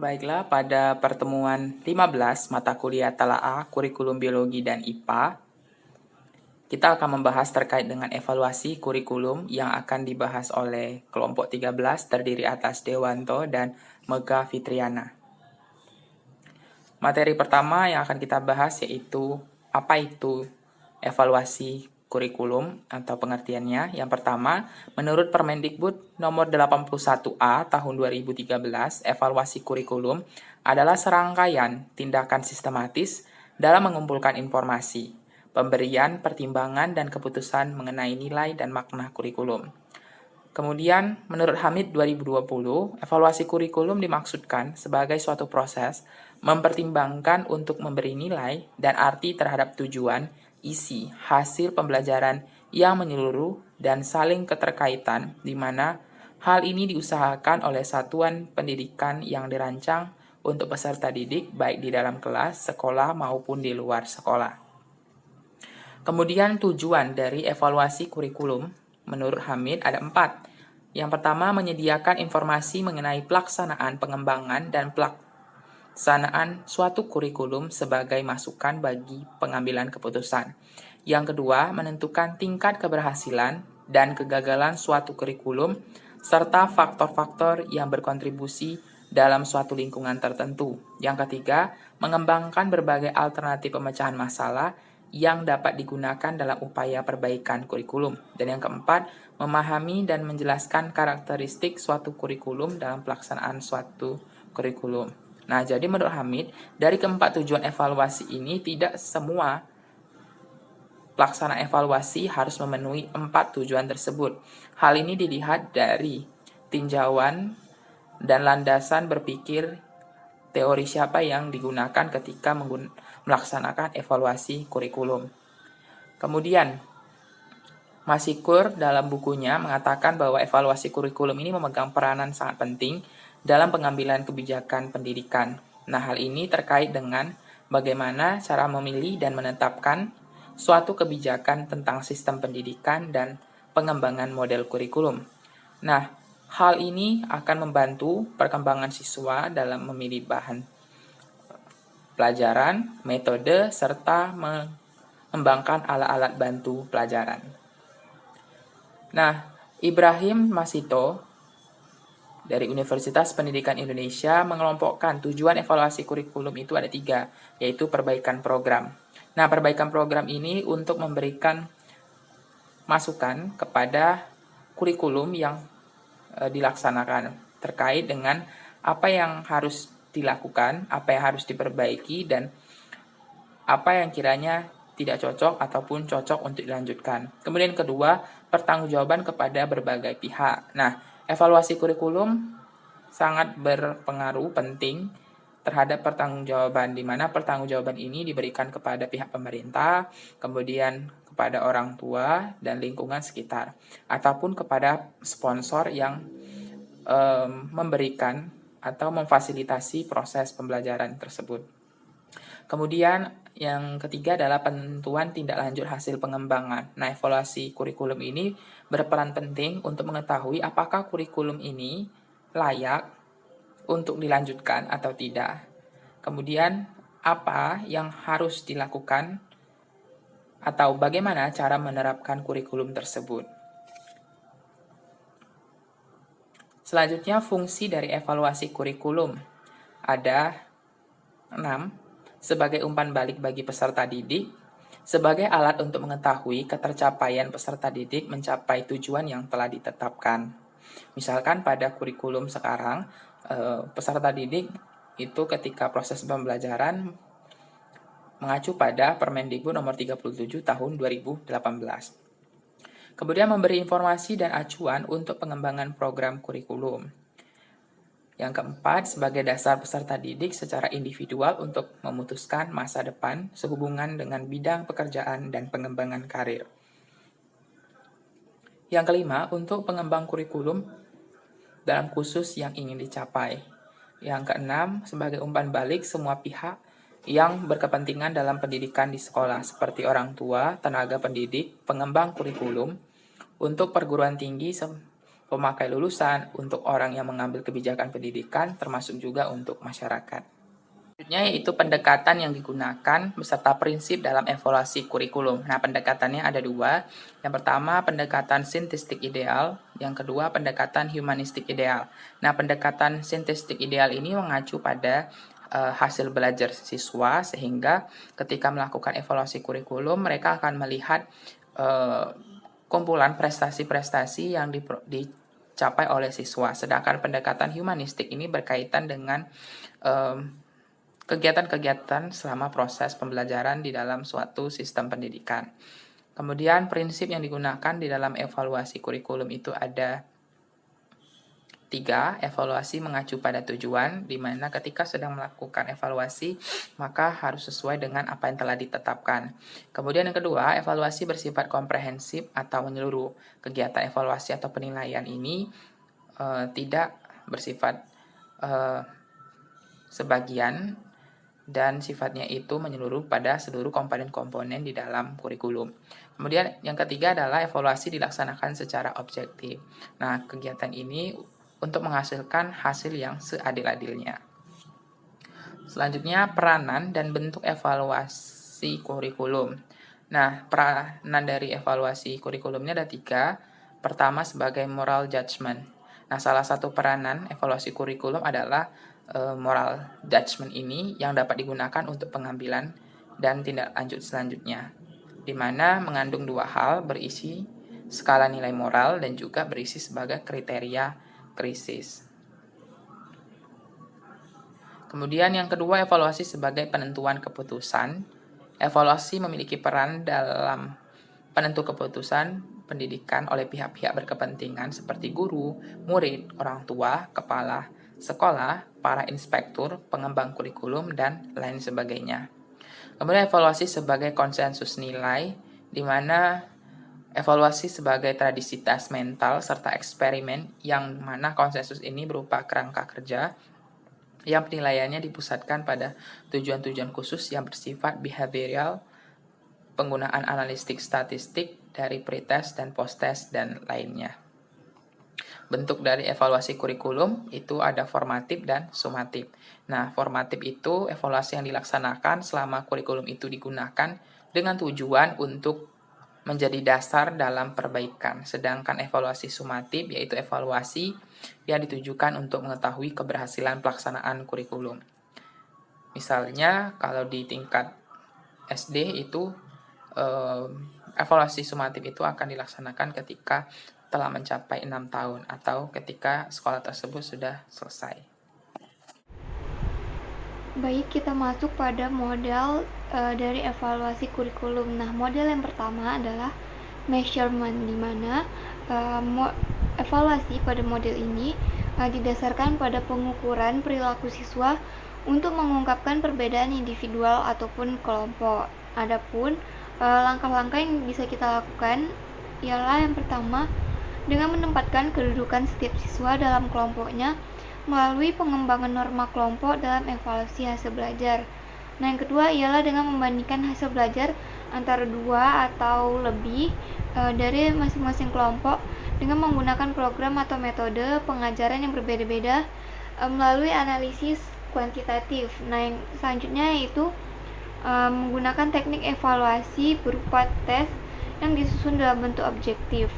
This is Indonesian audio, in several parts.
Baiklah, pada pertemuan 15 mata kuliah Telaah Kurikulum Biologi dan IPA, kita akan membahas terkait dengan evaluasi kurikulum yang akan dibahas oleh kelompok 13 terdiri atas Dewanto dan Mega Fitriana. Materi pertama yang akan kita bahas yaitu apa itu evaluasi kurikulum atau pengertiannya. Yang pertama, menurut Permendikbud nomor 81A tahun 2013, evaluasi kurikulum adalah serangkaian tindakan sistematis dalam mengumpulkan informasi, pemberian, pertimbangan, dan keputusan mengenai nilai dan makna kurikulum. Kemudian, menurut Hamid 2020, evaluasi kurikulum dimaksudkan sebagai suatu proses mempertimbangkan untuk memberi nilai dan arti terhadap tujuan, isi, hasil pembelajaran yang menyeluruh dan saling keterkaitan, di mana hal ini diusahakan oleh satuan pendidikan yang dirancang untuk peserta didik baik di dalam kelas, sekolah, maupun di luar sekolah. Kemudian tujuan dari evaluasi kurikulum menurut Hamid ada 4. Yang pertama, menyediakan informasi mengenai pelaksanaan pengembangan dan pelaksanaan suatu kurikulum sebagai masukan bagi pengambilan keputusan. Yang kedua, menentukan tingkat keberhasilan dan kegagalan suatu kurikulum serta faktor-faktor yang berkontribusi dalam suatu lingkungan tertentu. Yang ketiga, mengembangkan berbagai alternatif pemecahan masalah yang dapat digunakan dalam upaya perbaikan kurikulum. Dan yang keempat, memahami dan menjelaskan karakteristik suatu kurikulum dalam pelaksanaan suatu kurikulum. Nah, jadi menurut Hamid, dari keempat tujuan evaluasi ini tidak semua pelaksanaan evaluasi harus memenuhi 4 tujuan tersebut. Hal ini dilihat dari tinjauan dan landasan berpikir teori siapa yang digunakan ketika melaksanakan evaluasi kurikulum. Kemudian, Masikur dalam bukunya mengatakan bahwa evaluasi kurikulum ini memegang peranan sangat penting dalam pengambilan kebijakan pendidikan. Nah, hal ini terkait dengan bagaimana cara memilih dan menetapkan suatu kebijakan tentang sistem pendidikan dan pengembangan model kurikulum. Nah, hal ini akan membantu perkembangan siswa dalam memilih bahan pelajaran, metode, serta mengembangkan alat-alat bantu pelajaran. Nah, Ibrahim Masito dari Universitas Pendidikan Indonesia mengelompokkan tujuan evaluasi kurikulum itu ada 3, yaitu perbaikan program. Nah, perbaikan program ini untuk memberikan masukan kepada kurikulum yang dilaksanakan terkait dengan apa yang harus dilakukan, apa yang harus diperbaiki, dan apa yang kiranya tidak cocok ataupun cocok untuk dilanjutkan. Kemudian kedua, pertanggungjawaban kepada berbagai pihak. Nah, evaluasi kurikulum sangat berpengaruh penting terhadap pertanggungjawaban, di mana pertanggungjawaban ini diberikan kepada pihak pemerintah, kemudian kepada orang tua dan lingkungan sekitar, ataupun kepada sponsor yang memberikan atau memfasilitasi proses pembelajaran tersebut. Kemudian yang ketiga adalah penentuan tindak lanjut hasil pengembangan. Nah, evaluasi kurikulum ini berperan penting untuk mengetahui apakah kurikulum ini layak untuk dilanjutkan atau tidak. Kemudian apa yang harus dilakukan atau bagaimana cara menerapkan kurikulum tersebut. Selanjutnya, fungsi dari evaluasi kurikulum ada 6. Sebagai umpan balik bagi peserta didik, sebagai alat untuk mengetahui ketercapaian peserta didik mencapai tujuan yang telah ditetapkan. Misalkan pada kurikulum sekarang, peserta didik itu ketika proses pembelajaran mengacu pada Permendikbud nomor 37 tahun 2018. Kemudian memberi informasi dan acuan untuk pengembangan program kurikulum. Yang keempat, sebagai dasar peserta didik secara individual untuk memutuskan masa depan sehubungan dengan bidang pekerjaan dan pengembangan karir. Yang kelima, untuk pengembang kurikulum dalam khusus yang ingin dicapai. Yang keenam, sebagai umpan balik semua pihak yang berkepentingan dalam pendidikan di sekolah, seperti orang tua, tenaga pendidik, pengembang kurikulum, untuk perguruan tinggi, pemakai lulusan, untuk orang yang mengambil kebijakan pendidikan, termasuk juga untuk masyarakat. Selanjutnya yaitu pendekatan yang digunakan beserta prinsip dalam evaluasi kurikulum. Nah, pendekatannya ada dua. Yang pertama, pendekatan sintetik ideal. Yang kedua, pendekatan humanistik ideal. Nah, pendekatan sintetik ideal ini mengacu pada hasil belajar siswa, sehingga ketika melakukan evaluasi kurikulum, mereka akan melihat kumpulan prestasi-prestasi yang dicapai oleh siswa. Sedangkan pendekatan humanistik ini berkaitan dengan kegiatan-kegiatan selama proses pembelajaran di dalam suatu sistem pendidikan. Kemudian prinsip yang digunakan di dalam evaluasi kurikulum itu ada 3, evaluasi mengacu pada tujuan, di mana ketika sedang melakukan evaluasi, maka harus sesuai dengan apa yang telah ditetapkan. Kemudian yang kedua, evaluasi bersifat komprehensif atau menyeluruh. Kegiatan evaluasi atau penilaian ini tidak bersifat sebagian, dan sifatnya itu menyeluruh pada seluruh komponen-komponen di dalam kurikulum. Kemudian yang ketiga adalah evaluasi dilaksanakan secara objektif. Nah, kegiatan ini untuk menghasilkan hasil yang seadil-adilnya. Selanjutnya, peranan dan bentuk evaluasi kurikulum. Nah, peranan dari evaluasi kurikulumnya ada 3. Pertama, sebagai moral judgment. Nah, salah satu peranan evaluasi kurikulum adalah moral judgment ini yang dapat digunakan untuk pengambilan dan tindak lanjut selanjutnya, di mana mengandung 2 hal, berisi skala nilai moral dan juga berisi sebagai kriteria krisis. Kemudian yang kedua, evaluasi sebagai penentuan keputusan. Evaluasi memiliki peran dalam penentu keputusan pendidikan oleh pihak-pihak berkepentingan seperti guru, murid, orang tua, kepala sekolah, para inspektur, pengembang kurikulum, dan lain sebagainya. Kemudian evaluasi sebagai konsensus nilai, di mana evaluasi sebagai tradisi tes mental serta eksperimen, yang mana konsensus ini berupa kerangka kerja yang penilaiannya dipusatkan pada tujuan-tujuan khusus yang bersifat behavioral, penggunaan analitik statistik dari pretest dan posttest, dan lainnya. Bentuk dari evaluasi kurikulum itu ada formatif dan sumatif. Nah, formatif itu evaluasi yang dilaksanakan selama kurikulum itu digunakan dengan tujuan untuk menjadi dasar dalam perbaikan. Sedangkan evaluasi sumatif yaitu evaluasi yang ditujukan untuk mengetahui keberhasilan pelaksanaan kurikulum. Misalnya, kalau di tingkat SD itu evaluasi sumatif itu akan dilaksanakan ketika telah mencapai 6 tahun atau ketika sekolah tersebut sudah selesai. Baik, kita masuk pada model dari evaluasi kurikulum. Nah, model yang pertama adalah measurement, di mana evaluasi pada model ini didasarkan pada pengukuran perilaku siswa untuk mengungkapkan perbedaan individual ataupun kelompok. Adapun langkah-langkah yang bisa kita lakukan ialah yang pertama, dengan menempatkan kedudukan setiap siswa dalam kelompoknya melalui pengembangan norma kelompok dalam evaluasi hasil belajar. Nah, yang kedua ialah dengan membandingkan hasil belajar antara 2 atau lebih dari masing-masing kelompok dengan menggunakan program atau metode pengajaran yang berbeda-beda melalui analisis kuantitatif. Nah, yang selanjutnya yaitu menggunakan teknik evaluasi berupa tes yang disusun dalam bentuk objektif.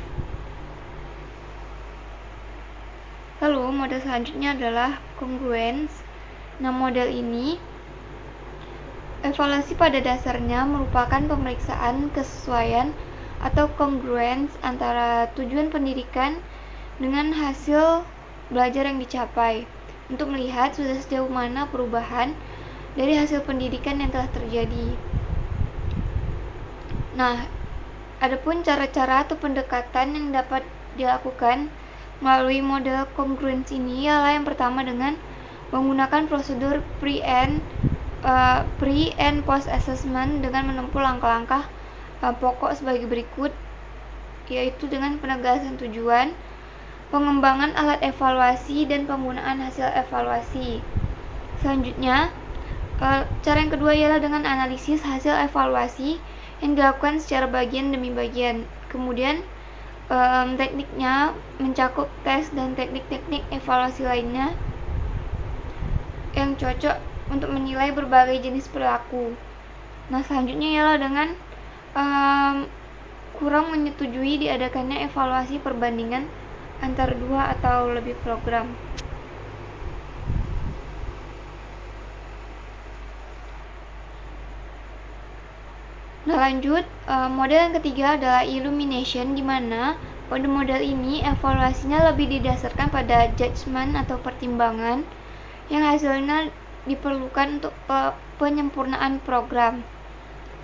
Lalu model selanjutnya adalah congruence. Nah, model ini evaluasi pada dasarnya merupakan pemeriksaan kesesuaian atau congruence antara tujuan pendidikan dengan hasil belajar yang dicapai, untuk melihat sudah sejauh mana perubahan dari hasil pendidikan yang telah terjadi. Nah, adapun cara-cara atau pendekatan yang dapat dilakukan melalui model congruence ini ialah yang pertama dengan menggunakan prosedur pre and post assessment dengan menempuh langkah-langkah pokok sebagai berikut, yaitu dengan penegasan tujuan, pengembangan alat evaluasi, dan penggunaan hasil evaluasi. Selanjutnya, Cara yang kedua ialah dengan analisis hasil evaluasi yang dilakukan secara bagian demi bagian. Kemudian tekniknya mencakup tes dan teknik-teknik evaluasi lainnya yang cocok untuk menilai berbagai jenis perilaku. Nah, selanjutnya ialah dengan kurang menyetujui diadakannya evaluasi perbandingan antara 2 atau lebih program. Nah, lanjut, model yang ketiga adalah illumination, di mana pada model ini evaluasinya lebih didasarkan pada judgement atau pertimbangan yang hasilnya diperlukan untuk penyempurnaan program.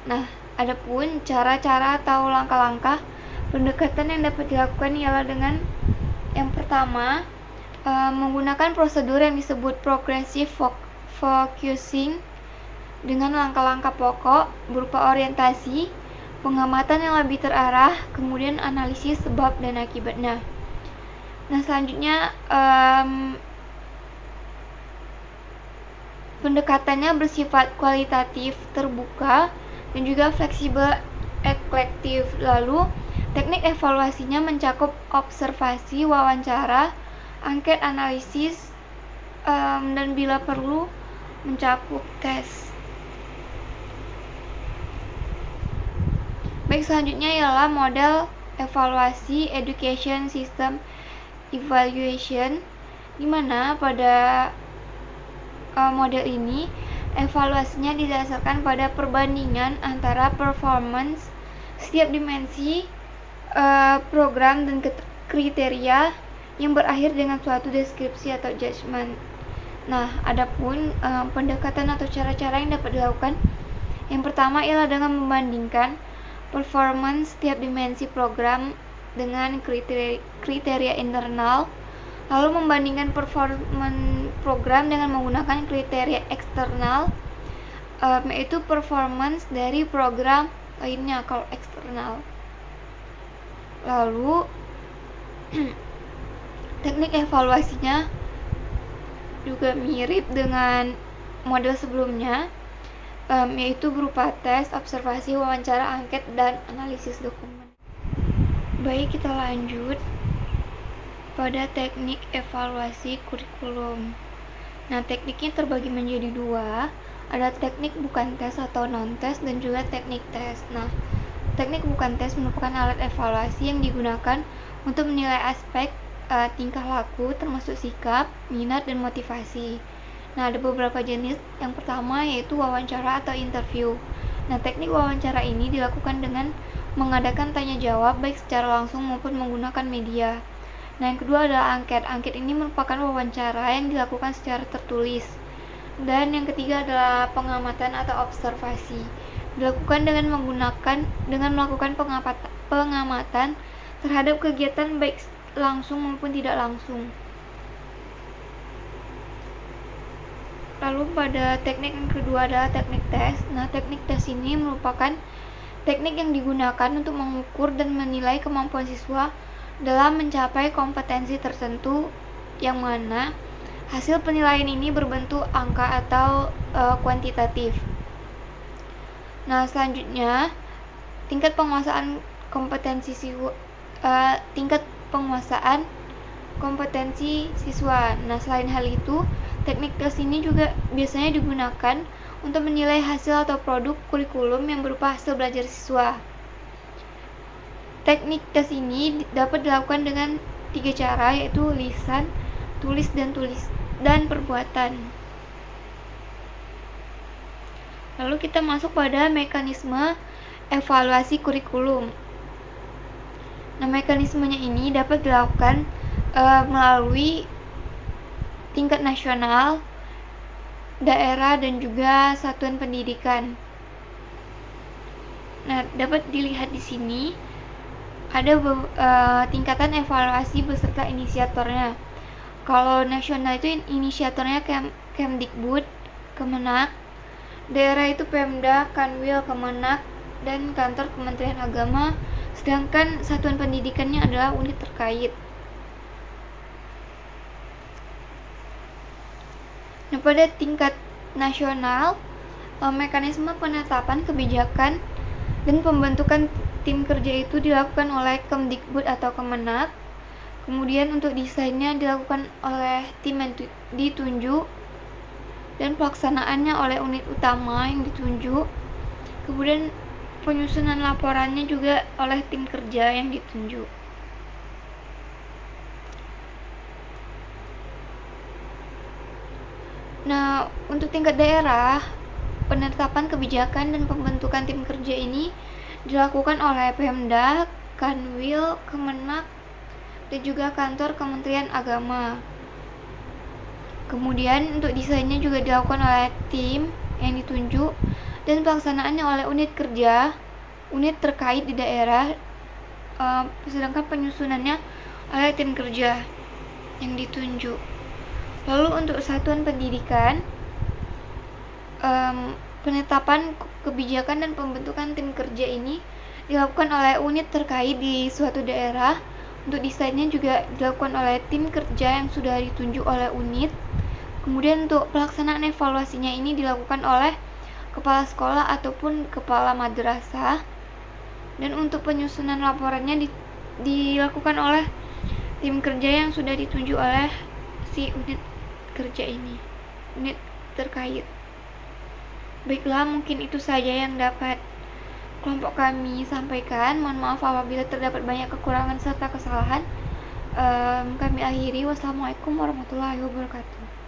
Nah, adapun cara-cara atau langkah-langkah pendekatan yang dapat dilakukan ialah dengan yang pertama, menggunakan prosedur yang disebut progressive focusing dengan langkah-langkah pokok berupa orientasi, pengamatan yang lebih terarah, kemudian analisis sebab dan akibatnya. Nah, selanjutnya pendekatannya bersifat kualitatif, terbuka, dan juga fleksibel, eklektif. Lalu, teknik evaluasinya mencakup observasi, wawancara, angket, analisis, dan bila perlu mencakup tes. Baik, selanjutnya ialah model evaluasi education system evaluation, di mana pada model ini evaluasinya didasarkan pada perbandingan antara performance setiap dimensi program dan kriteria yang berakhir dengan suatu deskripsi atau judgement. Nah, adapun pendekatan atau cara-cara yang dapat dilakukan, yang pertama ialah dengan membandingkan performance setiap dimensi program dengan kriteria internal, lalu membandingkan performance program dengan menggunakan kriteria eksternal, yaitu performance dari program lainnya kalau eksternal. Lalu teknik evaluasinya juga mirip dengan model sebelumnya, yaitu berupa tes, observasi, wawancara, angket, dan analisis dokumen. Baik, kita lanjut pada teknik evaluasi kurikulum. Nah, tekniknya terbagi menjadi 2, ada teknik bukan tes atau non-tes dan juga teknik tes. Nah, teknik bukan tes merupakan alat evaluasi yang digunakan untuk menilai aspek tingkah laku termasuk sikap, minat, dan motivasi. Nah, ada beberapa jenis. Yang pertama yaitu wawancara atau interview. Nah, teknik wawancara ini dilakukan dengan mengadakan tanya jawab baik secara langsung maupun menggunakan media. Nah, yang kedua adalah angket. Angket ini merupakan wawancara yang dilakukan secara tertulis. Dan yang ketiga adalah pengamatan atau observasi. Dilakukan dengan melakukan pengamatan terhadap kegiatan baik langsung maupun tidak langsung. Lalu pada teknik yang kedua adalah teknik tes. Nah, teknik tes ini merupakan teknik yang digunakan untuk mengukur dan menilai kemampuan siswa dalam mencapai kompetensi tertentu, yang mana hasil penilaian ini berbentuk angka atau kuantitatif. Nah, selanjutnya tingkat penguasaan kompetensi siswa. Nah, selain hal itu, teknik tes ini juga biasanya digunakan untuk menilai hasil atau produk kurikulum yang berupa hasil belajar siswa. Teknik tes ini dapat dilakukan dengan 3 cara, yaitu lisan, tulis, dan perbuatan. Lalu kita masuk pada mekanisme evaluasi kurikulum. Nah, mekanismenya ini dapat dilakukan melalui tingkat nasional, daerah, dan juga satuan pendidikan. Nah, dapat dilihat di sini ada tingkatan evaluasi beserta inisiatornya. Kalau nasional itu inisiatornya Kemdikbud, Kemenak, daerah itu Pemda, Kanwil, Kemenak, dan kantor Kementerian Agama, sedangkan satuan pendidikannya adalah unit terkait. Nah, pada tingkat nasional, mekanisme penetapan kebijakan dan pembentukan tim kerja itu dilakukan oleh Kemdikbud atau Kemenak. Kemudian untuk desainnya dilakukan oleh tim yang ditunjuk dan pelaksanaannya oleh unit utama yang ditunjuk. Kemudian penyusunan laporannya juga oleh tim kerja yang ditunjuk. Nah, untuk tingkat daerah, penetapan kebijakan dan pembentukan tim kerja ini dilakukan oleh Pemda, Kanwil, Kemenak, dan juga kantor Kementerian Agama. Kemudian untuk desainnya juga dilakukan oleh tim yang ditunjuk dan pelaksanaannya oleh unit kerja, unit terkait di daerah, sedangkan penyusunannya oleh tim kerja yang ditunjuk. Lalu untuk satuan pendidikan, penetapan kebijakan dan pembentukan tim kerja ini dilakukan oleh unit terkait di suatu daerah. Untuk desainnya juga dilakukan oleh tim kerja yang sudah ditunjuk oleh unit. Kemudian untuk pelaksanaan evaluasinya ini dilakukan oleh kepala sekolah ataupun kepala madrasah. Dan untuk penyusunan laporannya dilakukan oleh tim kerja yang sudah ditunjuk oleh si unit kerja ini, unit terkait. Baiklah, mungkin itu saja yang dapat kelompok kami sampaikan. Mohon maaf apabila terdapat banyak kekurangan serta kesalahan. Kami akhiri. Wassalamualaikum warahmatullahi wabarakatuh.